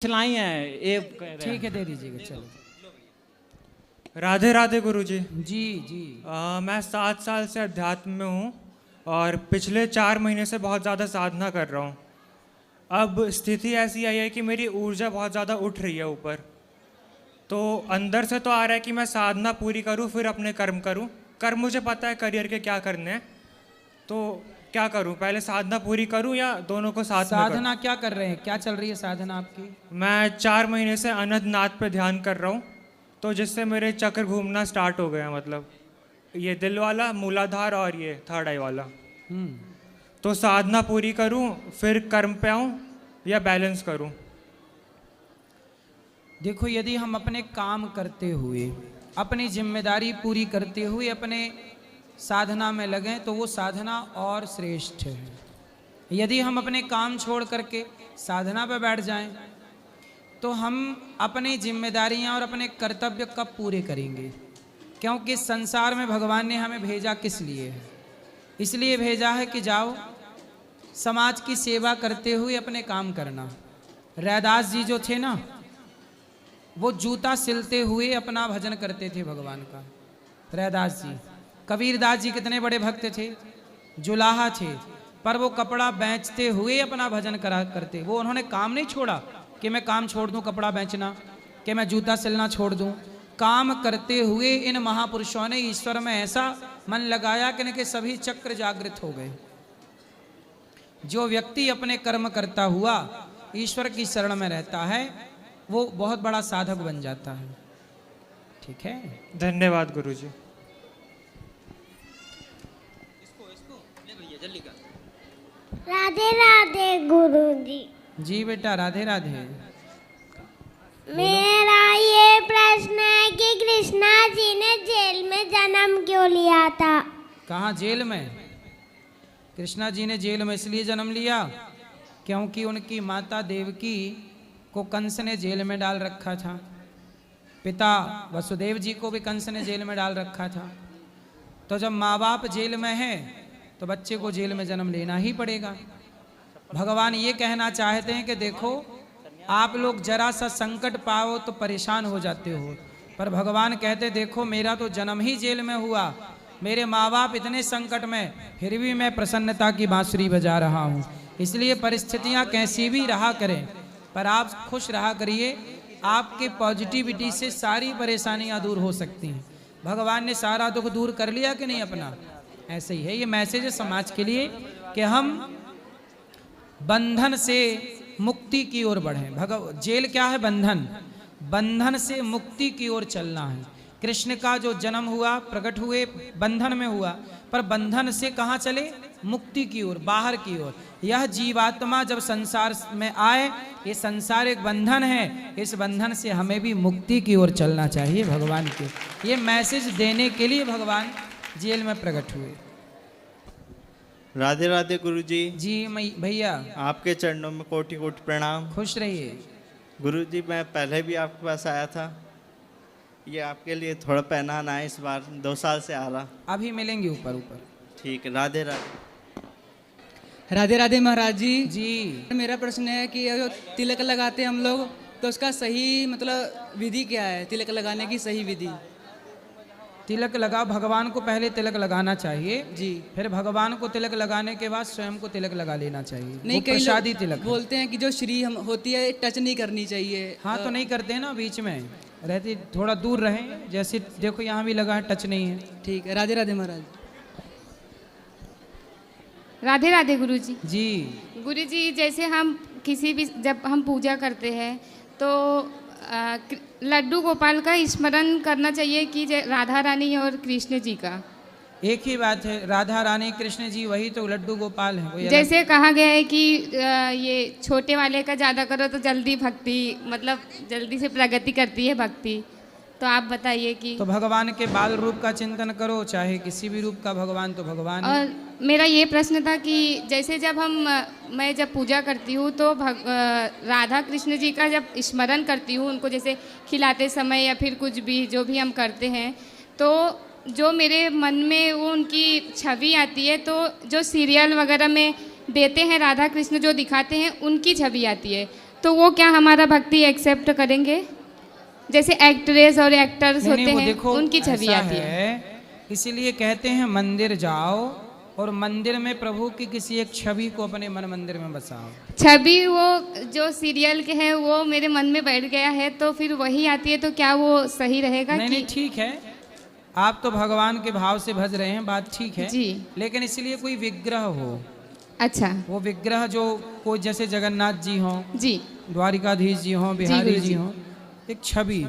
चलाई हैं ये ठीक है, दे दीजिएगा। चलो। राधे राधे गुरुजी। जी जी। मैं 7 साल से अध्यात्म में हूँ और पिछले 4 महीने से बहुत ज़्यादा साधना कर रहा हूँ। अब स्थिति ऐसी आई है कि मेरी ऊर्जा बहुत ज़्यादा उठ रही है ऊपर। तो अंदर से तो आ रहा है कि मैं साधना पूरी करूँ फिर अपने कर्म करूँ। कर्म मुझे पता है करियर के क्या करने हैं, तो क्या करूँ, पहले साधना पूरी करूँ या दोनों को साथ में करूँ? साधना क्या कर रहे हैं, क्या चल रही है साधना आपकी? मैं 4 महीने से अनंतनाथ पे ध्यान कर रहा हूँ, तो जिससे मेरे चक्र घूमना स्टार्ट हो गया। मतलब ये दिल वाला, मूलाधार और ये थर्ड आई वाला। तो साधना पूरी करूँ फिर कर्म पे आऊँ या बैलेंस करूँ? देखो, यदि हम अपने काम करते हुए, अपनी जिम्मेदारी पूरी करते हुए अपने साधना में लगें तो वो साधना और श्रेष्ठ है। यदि हम अपने काम छोड़ करके साधना पर बैठ जाएं तो हम अपनी जिम्मेदारियां और अपने कर्तव्य कब पूरे करेंगे? क्योंकि संसार में भगवान ने हमें भेजा किस लिए है? इसलिए भेजा है कि जाओ समाज की सेवा करते हुए अपने काम करना। रैदास जी जो थे ना, वो जूता सिलते हुए अपना भजन करते थे भगवान का। रैदास जी, कबीरदास जी कितने बड़े भक्त थे, जुलाहा थे, पर वो कपड़ा बेचते हुए अपना भजन करा करते। वो उन्होंने काम नहीं छोड़ा कि मैं काम छोड़ दूं कपड़ा बेचना, कि मैं जूता सिलना छोड़ दूं। काम करते हुए इन महापुरुषों ने ईश्वर में ऐसा मन लगाया कि इनके सभी चक्र जागृत हो गए। जो व्यक्ति अपने कर्म करता हुआ ईश्वर की शरण में रहता है वो बहुत बड़ा साधक बन जाता है। ठीक है, धन्यवाद गुरुजी। राधे राधे गुरुजी। जी बेटा, राधे राधे। मेरा ये प्रश्न है कि कृष्णा जी ने जेल में जन्म क्यों लिया था? कहाँ जेल में? कृष्णा जी ने जेल में इसलिए जन्म लिया क्योंकि उनकी माता देवकी को कंस ने जेल में डाल रखा था। पिता वसुदेव जी को भी कंस ने जेल में डाल रखा था। तो जब माँ बाप जेल में हैं तो बच्चे को जेल में जन्म लेना ही पड़ेगा। भगवान ये कहना चाहते हैं कि देखो, आप लोग जरा सा संकट पाओ तो परेशान हो जाते हो, पर भगवान कहते देखो मेरा तो जन्म ही जेल में हुआ, मेरे माँ बाप इतने संकट में, फिर भी मैं प्रसन्नता की बांसुरी बजा रहा हूँ। इसलिए परिस्थितियाँ कैसी भी रहा करें पर आप खुश रहा करिए। आपके पॉजिटिविटी से सारी परेशानियाँ दूर हो सकती हैं। भगवान ने सारा दुख दूर कर लिया कि नहीं अपना? ऐसे ही है। ये मैसेज है समाज के लिए कि हम बंधन से मुक्ति की ओर बढ़ें। जेल क्या है? बंधन। बंधन से मुक्ति की ओर चलना है। कृष्ण का जो जन्म हुआ, प्रकट हुए बंधन में हुआ, पर बंधन से कहाँ चले? मुक्ति की ओर, बाहर की ओर। यह जीवात्मा जब संसार में आए, ये संसार एक बंधन है, इस बंधन से हमें भी मुक्ति की ओर चलना चाहिए भगवान के। ये मैसेज देने के लिए भगवान जेल में प्रकट हुए। राधे राधे गुरुजी। जी भैया, आपके चरणों में कोटि कोटि प्रणाम। खुश रहिए। गुरुजी, मैं पहले भी आपके पास आया था, ये आपके लिए थोड़ा पहनाना है, इस बार 2 साल से आ रहा। अभी मिलेंगे ऊपर ऊपर। ठीक है, राधे राधे। राधे राधे महाराज जी। जी, मेरा प्रश्न है कि जो तिलक लगाते हैं हम लोग, तो उसका सही मतलब विधि क्या है? तिलक लगाने की सही विधि? तिलक लगा, भगवान को पहले तिलक लगाना चाहिए जी। फिर भगवान को तिलक लगाने के बाद स्वयं को तिलक लगा लेना चाहिए। नहीं, वो कई प्रसादी लोग तिलक है। बोलते हैं कि जो श्री हम होती है टच नहीं करनी चाहिए। हाँ, तो नहीं करते हैं ना, बीच में रहती, थोड़ा दूर रहें। जैसे देखो यहाँ भी लगा है, टच नहीं है। ठीक है, राधे राधे महाराज। राधे राधे गुरुजी। जी, गुरुजी, जैसे हम किसी भी, जब हम पूजा करते हैं तो लड्डू गोपाल का स्मरण करना चाहिए कि राधा रानी और कृष्ण जी का? एक ही बात है, राधा रानी कृष्ण जी वही तो लड्डू गोपाल हैं। वही जैसे कहा गया है कि ये छोटे वाले का ज़्यादा करो तो जल्दी भक्ति, मतलब जल्दी से प्रगति करती है भक्ति। तो आप बताइए कि तो भगवान के बाल रूप का चिंतन करो, चाहे किसी भी रूप का, भगवान तो भगवान है। और मेरा ये प्रश्न था कि जैसे जब मैं जब पूजा करती हूँ तो राधा कृष्ण जी का जब स्मरण करती हूँ, उनको जैसे खिलाते समय या फिर कुछ भी जो भी हम करते हैं, तो जो मेरे मन में वो उनकी छवि आती है, तो जो सीरियल वगैरह में देते हैं राधा कृष्ण जो दिखाते हैं उनकी छवि आती है। तो वो क्या हमारा भक्ति एक्सेप्ट करेंगे? जैसे एक्ट्रेस और एक्टर्स नहीं, होते नहीं, वो हैं, देखो उनकी छवि ऐसा आती है। इसीलिए कहते हैं मंदिर जाओ और मंदिर में प्रभु की किसी एक छवि को अपने मन मंदिर में बसाओ। छवि वो जो सीरियल के हैं वो मेरे मन में बैठ गया है, तो फिर वही आती है, तो क्या वो सही रहेगा? नहीं, नहीं, ठीक है, आप तो भगवान के भाव से भज रहे हैं, बात ठीक है जी। लेकिन इसलिए कोई विग्रह हो, अच्छा वो विग्रह जो कोई जैसे जगन्नाथ जी हों, जी। द्वारिकाधीश जी हों, बिहारी गुरु जी जी। हों, एक छवि।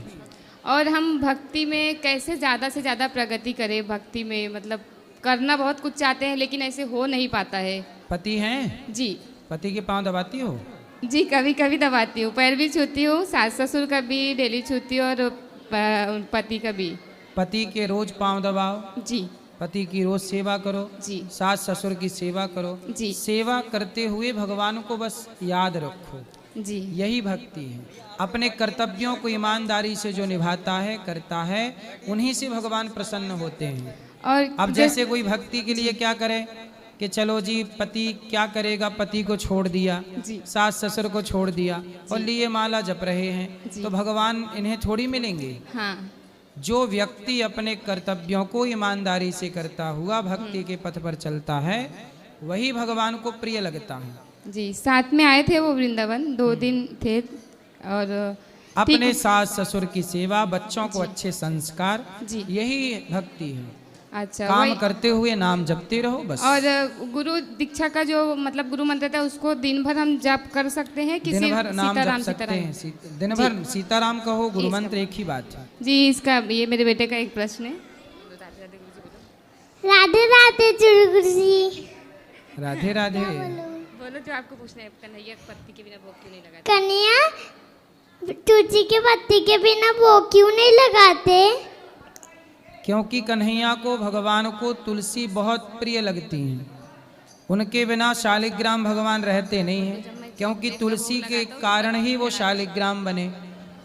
और हम भक्ति में कैसे ज़्यादा से ज़्यादा प्रगति करें? भक्ति में मतलब करना बहुत कुछ चाहते हैं लेकिन ऐसे हो नहीं पाता है। पति हैं? जी पति के पांव दबाती हो? जी, कभी कभी दबाती हूँ, पैर भी छूती हूँ, सास ससुर का भी डेली छूती हूँ और पति का भी। पति के रोज पांव दबाओ, जी पति की रोज सेवा करो, जी सास ससुर की सेवा करो, जी। सेवा करते हुए भगवान को बस याद रखो, जी यही भक्ति है। अपने कर्तव्यों को ईमानदारी से जो निभाता है, करता है, उन्हीं से भगवान प्रसन्न होते हैं। और अब जैसे कोई भक्ति के लिए क्या करे कि चलो जी पति क्या करेगा, पति को छोड़ दिया, जी सास ससुर को छोड़ दिया और लिए माला जप रहे हैं, जी। तो भगवान इन्हें थोड़ी मिलेंगे। हाँ जो व्यक्ति अपने कर्तव्यों को ईमानदारी से करता हुआ भक्ति के पथ पर चलता है, वही भगवान को प्रिय लगता है। जी, साथ में आए थे वो वृंदावन, 2 दिन थे। और अपने सास ससुर की सेवा, बच्चों को अच्छे संस्कार, जी। यही भक्ति है। अच्छा काम वही। करते हुए नाम जपते रहो बस। और गुरु दीक्षा का जो मतलब गुरु मंत्र था उसको दिन भर हम जप कर सकते हैं कि दिन सिर्फ भर नाम सीताराम जप सकते सीताराम? हैं, दिन भर सीताराम कहो, गुरु मंत्र एक ही बात है। जी, इसका ये मेरे बेटे का एक प्रश्न है। राधे राधे गुरु जी। राधे राधे। बोलो जो आपको पूछना है। कन्हैया पत्ती के बिना भोग क्यों नहीं लगाते? कन्हैया तुलसी के पत्ती के बिना भोग क्यों नहीं लगाते? क्योंकि कन्हैया को, भगवान को तुलसी बहुत प्रिय लगती है। उनके बिना शालिग्राम भगवान रहते नहीं हैं, क्योंकि तुलसी के कारण ही वो शालिग्राम बने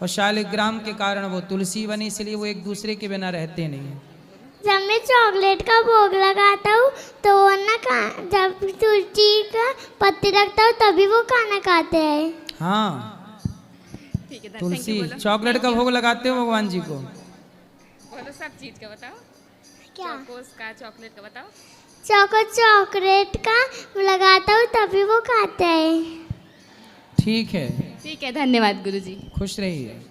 और शालिग्राम के कारण वो तुलसी बनी, इसलिए वो एक दूसरे के बिना रहते नहीं हैं। जब मैं चॉकलेट का भोग लगाता हूँ तो वो ना जब तुलसी का पत्ती रखता हूँ तभी वो खाना खाते हैं। हाँ, ठीक है, तुलसी चॉकलेट का भोग लगाते हो भगवान जी को? बोलो सब चीज का बताओ। क्या? चोकोस का, चॉकलेट का बताओ। चॉकलेट का लगाता हूँ तभी वो खाते हैं। ठीक है, ठीक है, धन्यवाद गुरुजी। खुश रहिए।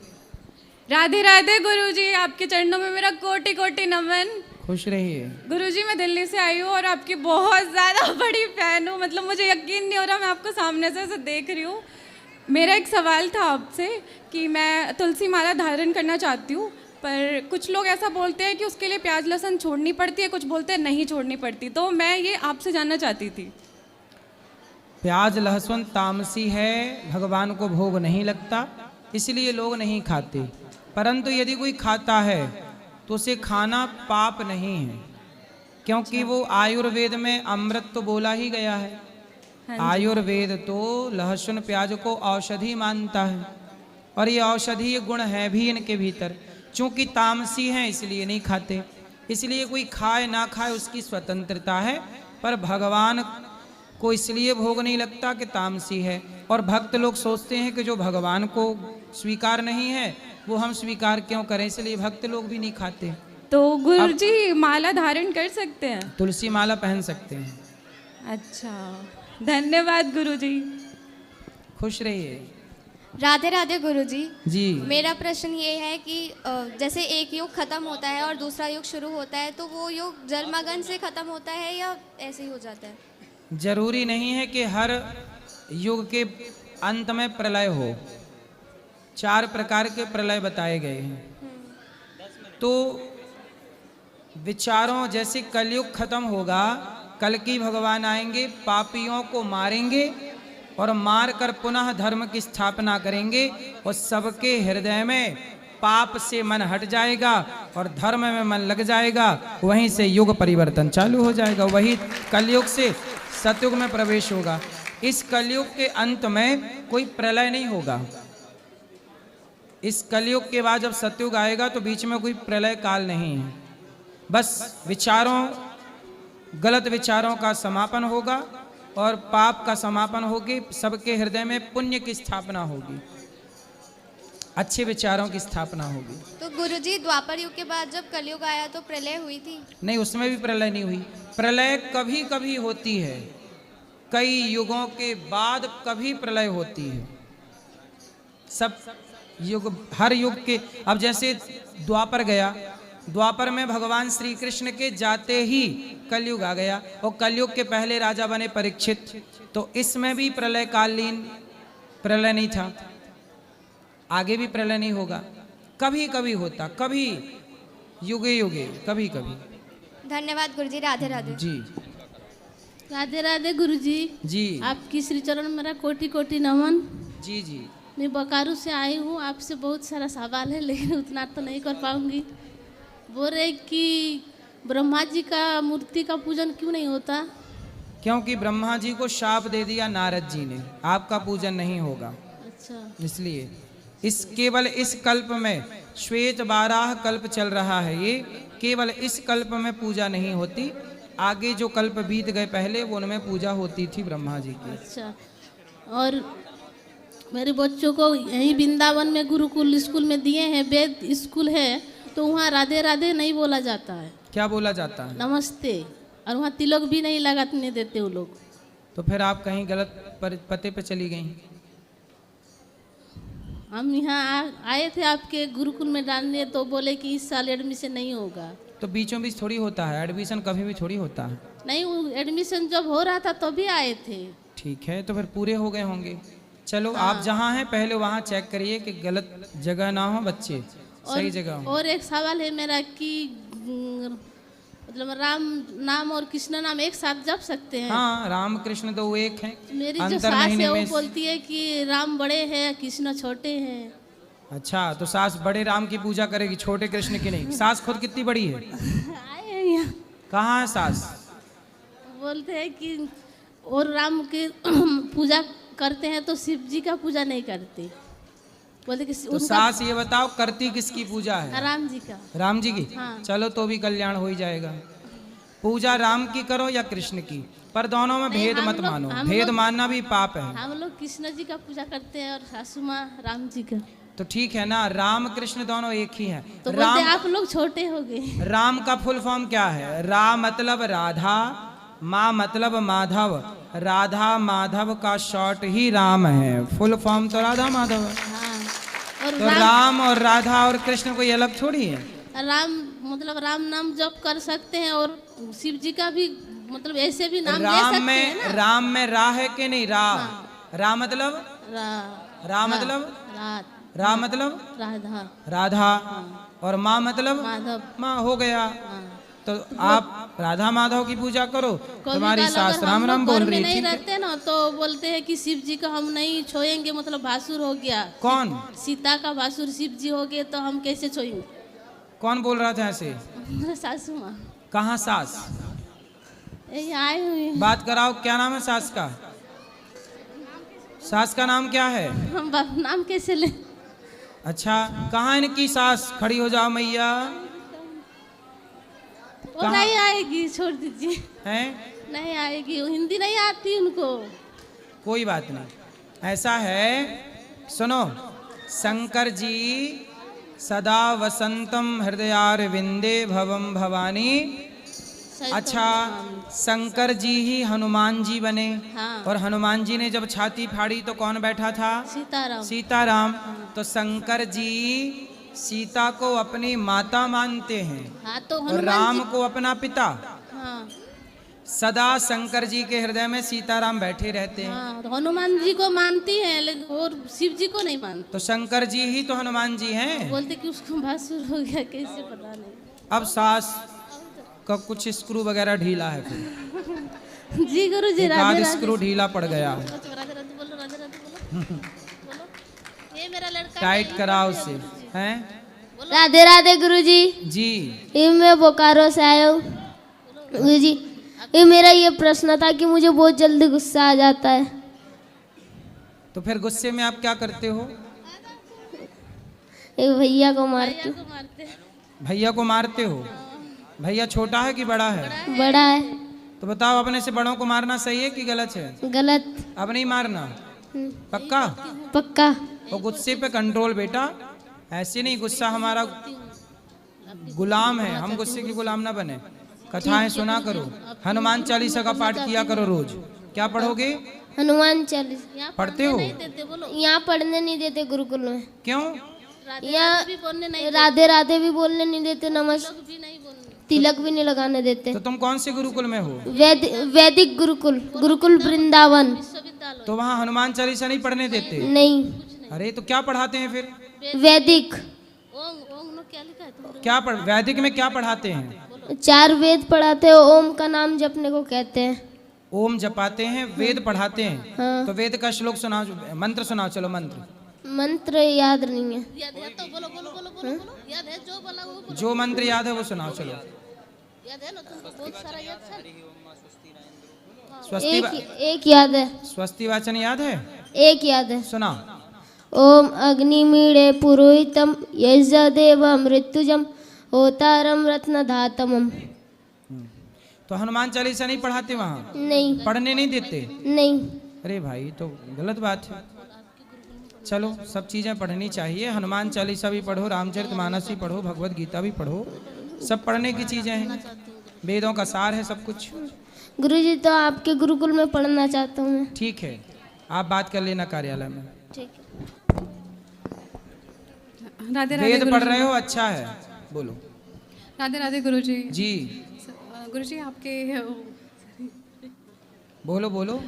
राधे राधे गुरुजी, आपके चरणों में मेरा कोटि कोटि नमन। खुश रहिए। गुरुजी, मैं दिल्ली से आई हूँ और आपकी बहुत ज़्यादा बड़ी फैन हूँ, मतलब मुझे यकीन नहीं हो रहा, मैं आपको सामने से ऐसे देख रही हूँ। मेरा एक सवाल था आपसे कि मैं तुलसी माला धारण करना चाहती हूँ, पर कुछ लोग ऐसा बोलते हैं कि उसके लिए प्याज लहसुन छोड़नी पड़ती है, कुछ बोलते हैं नहीं छोड़नी पड़ती, तो मैं ये आपसे जानना चाहती थी। प्याज लहसुन तामसी है, भगवान को भोग नहीं लगता, इसलिए लोग नहीं खाते। परंतु यदि कोई खाता है तो उसे खाना पाप नहीं है, क्योंकि वो आयुर्वेद में अमृत तो बोला ही गया है। आयुर्वेद तो लहसुन प्याज को औषधि मानता है और ये औषधीय गुण है भी इनके भीतर। चूंकि तामसी हैं इसलिए नहीं खाते, इसलिए कोई खाए ना खाए उसकी स्वतंत्रता है, पर भगवान को इसलिए भोग नहीं लगता कि तामसी है। और भक्त लोग सोचते हैं कि जो भगवान को स्वीकार नहीं है वो हम स्वीकार क्यों करें, इसलिए भक्त लोग भी नहीं खाते। तो गुरुजी माला धारण कर सकते हैं? तुलसी माला पहन सकते हैं। अच्छा, धन्यवाद गुरुजी। खुश रहिए। राधे राधे गुरुजी। जी, मेरा प्रश्न ये है कि जैसे एक युग खत्म होता है और दूसरा युग शुरू होता है, तो वो युग जलमग्न से खत्म होता है या ऐसे ही हो जाता है? जरूरी नहीं है कि हर युग के अंत में प्रलय हो। 4 प्रकार के प्रलय बताए गए हैं। तो विचारों जैसे कलयुग खत्म होगा, कल की भगवान आएंगे, पापियों को मारेंगे और मार कर पुनः धर्म की स्थापना करेंगे और सबके हृदय में पाप से मन हट जाएगा और धर्म में मन लग जाएगा। वहीं से युग परिवर्तन चालू हो जाएगा, वही कलयुग से सतयुग में प्रवेश होगा। इस कलयुग के अंत में कोई प्रलय नहीं होगा। इस कलयुग के बाद जब सतयुग आएगा तो बीच में कोई प्रलय काल नहीं है, बस विचारों, गलत विचारों का समापन होगा और पाप का समापन होगी, सबके हृदय में पुण्य की स्थापना होगी, अच्छे विचारों की स्थापना होगी। तो गुरुजी द्वापर युग के बाद जब कलयुग आया तो प्रलय हुई थी? नहीं, उसमें भी प्रलय नहीं हुई। प्रलय कभी कभी होती है, कई युगों के बाद कभी प्रलय होती है। सब युग, हर युग के, अब जैसे द्वापर गया, द्वापर में भगवान श्री कृष्ण के जाते ही कलयुग आ गया, और कलयुग के पहले राजा बने परीक्षित, तो इसमें भी प्रलय कालीन प्रलय नहीं था, आगे भी प्रलय नहीं होगा, कभी कभी होता, कभी युगे युगे, कभी कभी। धन्यवाद गुरुजी, राधे राधे। जी राधे राधे गुरुजी। जी आपकी श्री चरण मेरा कोटि कोटि नमन। जी जी। मैं बोकारो से आई हूँ, आपसे बहुत सारा सवाल है लेकिन उतना तो नहीं कर पाऊंगी। बोल रहे कि ब्रह्मा जी का मूर्ति का पूजन क्यों नहीं होता? क्योंकि ब्रह्मा जी को शाप दे दिया नारद जी ने, आपका पूजन नहीं होगा। अच्छा, इसलिए इस केवल इस कल्प में, श्वेत बाराह कल्प चल रहा है, ये केवल इस कल्प में पूजा नहीं होती, आगे जो कल्प बीत गए पहले वो उनमें पूजा होती थी ब्रह्मा जी की। अच्छा। और मेरे बच्चों को यहीं वृंदावन में गुरुकुल स्कूल में दिए हैं, वेद स्कूल है, तो वहाँ राधे राधे नहीं बोला जाता है। क्या बोला जाता है? नमस्ते। और वहाँ तिलक भी नहीं लगाने देते वो लोग। तो फिर आप कहीं गलत पते पे चली गई। हम यहाँ आए थे आपके गुरुकुल में डालने, तो बोले कि इस साल एडमिशन नहीं होगा। तो बीचों बीच थोड़ी होता है एडमिशन, कभी भी थोड़ी होता है। नहीं, वो एडमिशन जब हो रहा था तो भी आए थे। ठीक है, तो फिर पूरे हो गए होंगे। चलो आप जहाँ हैं पहले वहाँ चेक करिए कि गलत जगह ना हो, बच्चे सही जगह हो। और एक सवाल है मेरा कि मतलब राम नाम और कृष्ण नाम एक साथ जप सकते हैं? हाँ, राम कृष्ण तो वो एक हैं। मेरी जो सास है वो बोलती है कि राम बड़े हैं कृष्ण छोटे हैं। अच्छा, तो सास बड़े राम की पूजा करेगी, छोटे कृष्ण की नहीं। सास खुद कितनी बड़ी है? आए हैं यहाँ। कहाँ है सास? बोलते हैं कि और राम की पूजा करते हैं तो शिव जी का पूजा नहीं करते। बोलते कि तो सास ये बताओ करती किसकी पूजा है? राम जी का। राम जी की? हाँ। चलो तो भी कल्याण हो ही जाएगा। पूजा राम की करो या कृष्ण की, पर दोनों में भेद मत मानो, भेद मानना भी पाप है। हम लोग कृष्ण जी का पूजा करते हैं और सासू माँ राम जी का। तो ठीक है ना, राम कृष्ण दोनों एक ही हैं। तो बोलते आप लोग छोटे हो गए। राम का फुल फॉर्म क्या है? रा मतलब राधा, माँ मतलब माधव, राधा माधव का शॉर्ट ही राम है, फुल फॉर्म तो राधा माधव है। हाँ। और तो राम और राधा और कृष्ण कोई अलग थोड़ी है। राम मतलब राम नाम जप कर सकते हैं और शिव जी का भी मतलब ऐसे भी नाम ले सकते हैं ना? राम में रा है कि नहीं? रा। हाँ। रा मतलब रा मतलब रा मतलब राधा, राधा। हाँ। और माँ मतलब माधव, माँ हो गया। हाँ। तो आप राधा माधव की पूजा करो, तुम्हारी सास राम राम बोल रही नहीं रहते ना तो बोलते हैं कि शिव जी का हम नहीं छोएंगे, मतलब भासुर हो गया। कौन? सीता का भासुर शिव जी हो गए तो हम कैसे छोएंगे? कौन बोल रहा था ऐसे? सासू माँ। कहाँ सास? यही आए हुए। बात कराओ, क्या नाम है सास का? सास का नाम क्या है? हम नाम कैसे ले? अच्छा, कहाँ इनकी सास? खड़ी हो जाओ मैया। वो नहीं आएगी, छोड़ दीजिए। हैं? नहीं आएगी, हिंदी नहीं आती उनको। कोई बात नहीं, ऐसा है, सुनो, शंकर जी सदा वसंतम हृदयारविंदे भवम भवानी। अच्छा, शंकर जी ही हनुमान जी बने। हाँ। और हनुमान जी ने जब छाती फाड़ी तो कौन बैठा था? सीताराम। सीताराम। हाँ। तो शंकर जी सीता को अपनी माता मानते हैं। हाँ, तो और राम को अपना पिता। हाँ। सदा शंकर जी के हृदय में सीताराम बैठे रहते हैं। हाँ, तो हनुमान जी को मानती हैं लेकिन और शिव जी को नहीं मानती। तो शंकर जी ही तो हनुमान जी हैं। बोलते कि उसको भासुर हो गया, कैसे पता नहीं। अब सास का कुछ स्क्रू वगैरह ढीला है फिर। जी गुरु जी, राधे स्क्रू ढीला पड़ गया। ये मेरा लड़का टाइट कराओ उसे, हैं? राधे राधे गुरु जी। जी, ये मैं बोकारो से आया हूँ गुरु जी। ये मेरा ये प्रश्न था कि मुझे बहुत जल्दी गुस्सा आ जाता है। तो फिर गुस्से में आप क्या करते हो? एक भैया को मारती हूँ। भैया को मारते हो? भैया छोटा है कि बड़ा है? बड़ा है। तो बताओ, अपने से बड़ों को मारना सही है कि गलत है? गलत। अब नहीं मारना, पक्का? पक्का। और गुस्से पे कंट्रोल बेटा, ऐसे नहीं, गुस्सा हमारा गुलाम है, हम गुस्से के गुलाम ना बने। कथाएं सुना करो, हनुमान चालीसा का पाठ किया करो रोज। क्या पढ़ोगे? हनुमान चालीसा पढ़ते हो? यहाँ पढ़ने नहीं देते गुरुकुल में। क्यों? यहाँ राधे राधे भी बोलने नहीं देते, तिलक भी नहीं लगाने देते। तो तुम कौन से गुरुकुल में हो? वैदिक गुरुकुल, गुरुकुल वृंदावन। तो वहाँ हनुमान चालीसा नहीं पढ़ने देते? नहीं। अरे तो क्या पढ़ाते हैं फिर? वैदिक। क्या वैदिक में क्या पढ़ाते हैं? 4 वेद पढ़ाते हैं, ओम का नाम जपने को कहते हैं। ओम जपाते हैं, वेद पढ़ाते हैं। हाँ। तो वेद का श्लोक सुनाओ, मंत्र सुनाओ, चलो मंत्र। मंत्र याद नहीं है। जो मंत्र याद है वो सुनाओ, चलो। स्वस्ति एक याद है। स्वस्ति वाचन याद है? एक याद है। सुना। ओम अग्निमीड़े पुरोहितम यज्ञदेव मृत्युजम होतारम रत्नधातमम। तो हनुमान चालीसा नहीं पढ़ाते वहाँ? नहीं। पढ़ने नहीं देते? नहीं। अरे भाई, तो गलत बात है। चलो, सब चीज़ें पढ़नी चाहिए। हनुमान चालीसा भी पढ़ो, रामचरितमानस भी पढ़ो, भगवत गीता भी पढ़ो, सब पढ़ने की चीज़ें हैं, वेदों का सार है सब कुछ। गुरुजी, तो आपके गुरुकुल में पढ़ना चाहता हूँ मैं। ठीक है, आप बात कर लेना कार्यालय में। ठीक है। राधे राधे। वेद पढ़ रहे हो, अच्छा है, बोलो। राधे राधे गुरुजी। जी गुरुजी, आपके बोलो बोलो।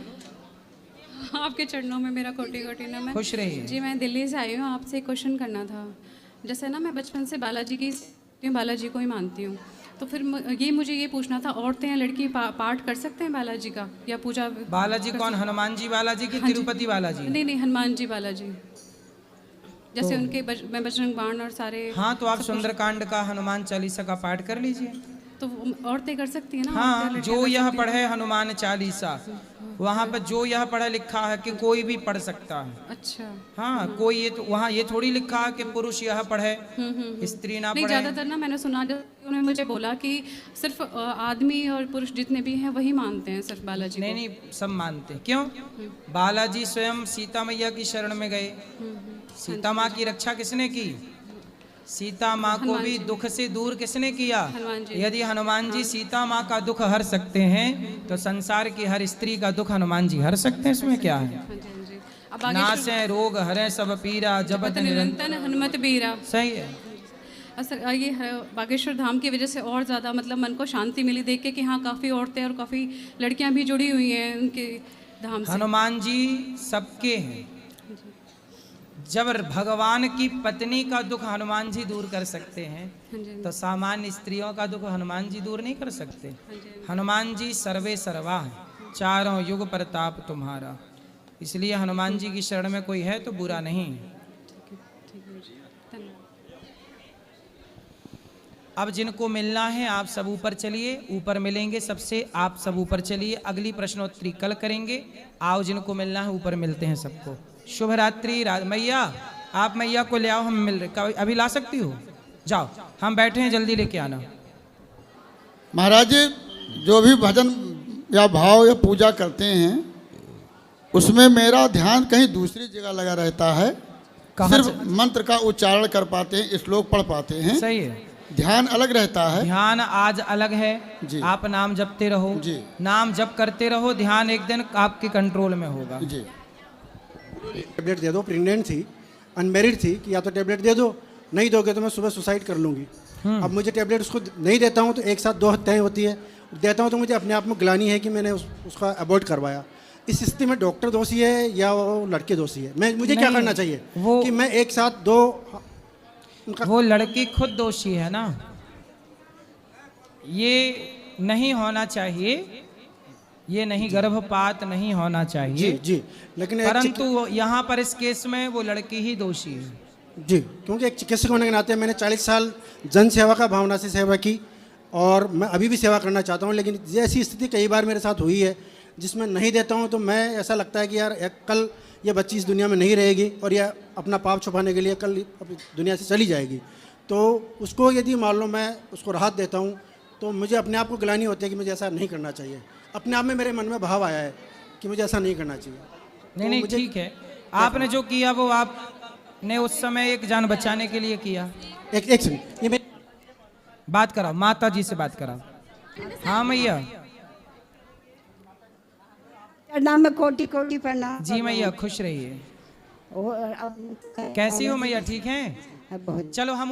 आपके चरणों में मेरा कोटि कोटि नमन। खुश रहिए। जी, मैं दिल्ली से आई हूँ, आपसे एक क्वेश्चन करना था। जैसे ना, मैं बचपन से बालाजी को ही मानती हूँ, तो फिर मुझे ये पूछना था, औरतें या लड़की पाठ कर सकते हैं बालाजी का या पूजा? बालाजी कौन? हनुमान जी बालाजी की तिरुपति बालाजी? नहीं नहीं, हनुमान जी बालाजी, जैसे तो, उनके बजरंग बाण और सारे। हाँ, तो आप सुंदरकांड का, हनुमान चालीसा का पाठ कर लीजिए। तो औरतें कर सकती है ना? हाँ, जो यह पढ़े हनुमान चालीसा, वहाँ पर जो यह पढ़ा लिखा है कि कोई भी पढ़ सकता है। अच्छा। हाँ, कोई ये तो वहाँ ये थोड़ी लिखा है कि पुरुष यह पढ़े, स्त्री ना पढ़े। ज्यादातर ना मैंने सुना, उन्होंने मुझे बोला कि सिर्फ आदमी और पुरुष जितने भी हैं वही मानते हैं सिर्फ बालाजी। नहीं नहीं, सब मानते हैं। क्यों? बालाजी स्वयं सीता मैया की शरण में गए। सीता माँ की रक्षा किसने की? सीता माँ को भी दुख से दूर किसने किया? यदि हनुमान जी सीता माँ का दुख हर सकते हैं, तो संसार की हर स्त्री का दुख हनुमान जी हर सकते हैं। इसमें क्या है? नासे रोग हरे सब पीरा, जपत निरंतर हनुमत बीरा। सही है। सर, ये बागेश्वर धाम की वजह से और ज़्यादा मतलब मन को शांति मिली देख के कि हाँ, काफ़ी औरतें और काफ़ी लड़कियां भी जुड़ी हुई हैं उनके धाम से। हनुमान जी सबके हैं। जब भगवान की पत्नी का दुख हनुमान जी दूर कर सकते हैं, तो सामान्य स्त्रियों का दुख हनुमान जी दूर नहीं कर सकते। हनुमान जी सर्वे सर्वा है, चारों युग प्रताप तुम्हारा। इसलिए हनुमान जी की शरण में कोई है तो बुरा नहीं। अब जिनको मिलना है आप सब ऊपर चलिए, ऊपर मिलेंगे सबसे, आप सब ऊपर चलिए। अगली प्रश्नोत्तरी कल करेंगे। आओ, जिनको मिलना है ऊपर मिलते हैं सबको। शुभ रात्रि। मैया, आप मैया को ले आओ, हम मिल रहे। अभी ला सकती हो? जाओ, हम बैठे हैं, जल्दी लेके आना। महाराज जी, जो भी भजन या भाव या पूजा करते हैं, उसमें मेरा ध्यान कहीं दूसरी जगह लगा रहता है। सिर्फ मंत्र का उच्चारण कर पाते हैं, श्लोक पढ़ पाते हैं। सही है, ध्यान अलग रहता है। ध्यान आज अलग है जी। आप नाम जपते रहो जी, नाम जप करते रहो, ध्यान एक दिन आपके कंट्रोल में होगा जी। टेबलेट दे दो, प्रेग्नेंट थी, अनमेरिड थी, कि या तो टेबलेट दे दो, नहीं दोगे तो मैं सुबह सुसाइड कर लूँगी। अब मुझे टेबलेट उसको नहीं देता हूँ तो एक साथ 2 हत्याएँ होती है, देता हूँ तो मुझे अपने आप में ग्लानि है कि मैंने उसका अबॉर्ट करवाया। इस स्थिति में डॉक्टर दोषी है या वो लड़के दोषी है? मुझे क्या करना चाहिए कि मैं एक साथ 2? वो लड़की खुद दोषी है ना, ये नहीं होना चाहिए, ये नहीं, गर्भपात नहीं होना चाहिए जी जी। लेकिन परंतु यहाँ पर इस केस में वो लड़की ही दोषी है जी, क्योंकि एक चिकित्सक होने के नाते मैंने 40 साल जन सेवा का भावना से सेवा की और मैं अभी भी सेवा करना चाहता हूँ। लेकिन ऐसी स्थिति कई बार मेरे साथ हुई है जिसमें नहीं देता हूँ तो मैं, ऐसा लगता है कि यार कल ये बच्ची इस दुनिया में नहीं रहेगी और यह अपना पाप छुपाने के लिए कल दुनिया से चली जाएगी। तो उसको यदि मान लो मैं उसको राहत देता हूँ तो मुझे अपने आप को गिलानी होती है कि मुझे ऐसा नहीं करना चाहिए। अपने आप में मेरे मन में भाव आया है कि मुझे ऐसा नहीं करना चाहिए। नहीं नहीं ठीक है, आपने जो किया वो आपने उस समय एक जान बचाने के लिए किया। एक सेकंड, ये बात कराओ, माता जी से बात कराओ। हाँ मैया। नाम में कोटि कोटि प्रणाम। जी मैया, खुश रहिए। कैसी हो मैया, ठीक हैं? चलो हम